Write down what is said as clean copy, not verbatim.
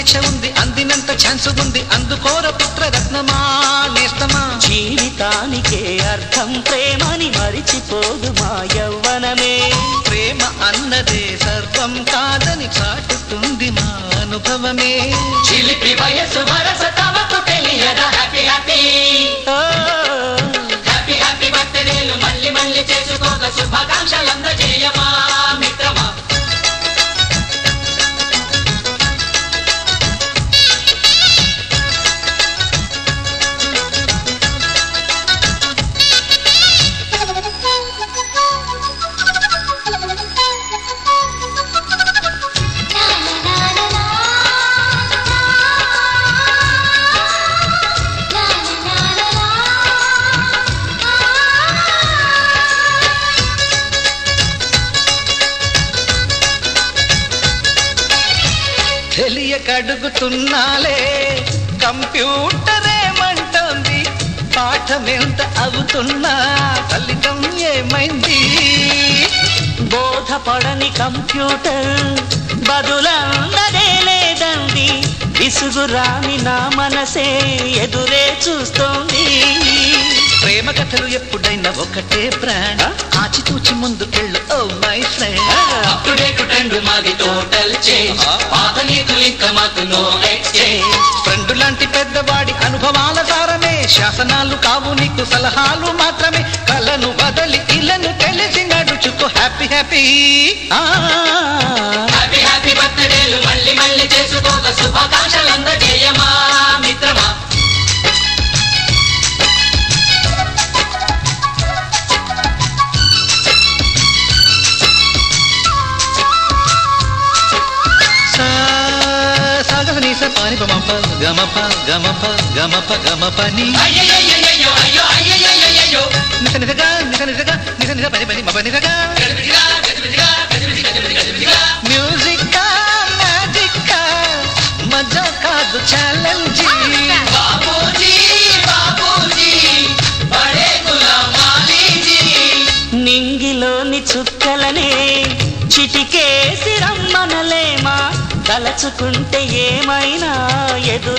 పరీక్ష ఉంది, అందినంత ఛాన్స్ ఉంది, అందుకోర పుత్రరత్నమా నేస్తమా. జీవితానికే అర్థం ప్రేమని మరిచిపోదు మా యవ్వనమే. ప్రేమ అన్నదే సర్వం కాదని చాటుతుంది మా అనుభవమే. చిలిపి వయసు వరస తమకు తెలియదా హ్యాపీ హ్యాపీ హ్యాపీ హ్యాపీ బర్త్డేలు మళ్ళీ మళ్ళీ చేసుకోక శుభాకాంక్షలందజేయమా మిత్రమా. తెలియకడుగుతున్నాలే కంప్యూటరేమంటోంది, పాఠమెంత అవుతున్నా ఫలితం ఏమైంది. బోధపడని కంప్యూటర్ బదులందదే లేదండి. విసుగురాని నా మనసే ఎదురే చూస్తోంది. ప్రేమ కథలు ఎప్పుడైనా ఒకటే బ్రాండ్, ఆచితూచి ముందుకెళ్ళు oh my friend. Up to date trend మాది టోటల్ చేంజ్, పాత నీతులు ఇంకా మాకు నో ఎక్స్చేంజ్. ఫ్రెండ్ లాంటి పెద్దవాడి అనుభవాల సారమే, శాసనాలు కావు నీకు సలహాలు మాత్రమే. కలను వదలి ఇలను తెలిసి నడుచుకో హ్యాపీ హ్యాపీ. హ్యాపీ హ్యాపీ బర్త్డేలు మళ్ళీ మళ్ళీ చేసుకోక శుభాకాంక్షలందజేయమా మిత్రమా. పాని పమప గమప గమప గమప గమపని అయ్యయ్యయ్యయ్యో అయ్యో అయ్యయ్యయ్యయ్యో నిస నిసగా నిస నిసగా నిస నిస పని పని మప నిసగా. గజిబిజిగా గజిబిజిగా గజిబిజి గజిబిజి గజిబిజిగా. మ్యూజిక్ మ్యాజిక్ మజా కాదు ఛాలెంజ్. బాబూజీ బాబూజీ బడే గులాం వాలీజీ. నింగిలోని చుక్కలనే చిటికేసి రమ్మనలేమా, తలచుకుంటే ఏమైనా ఎదురు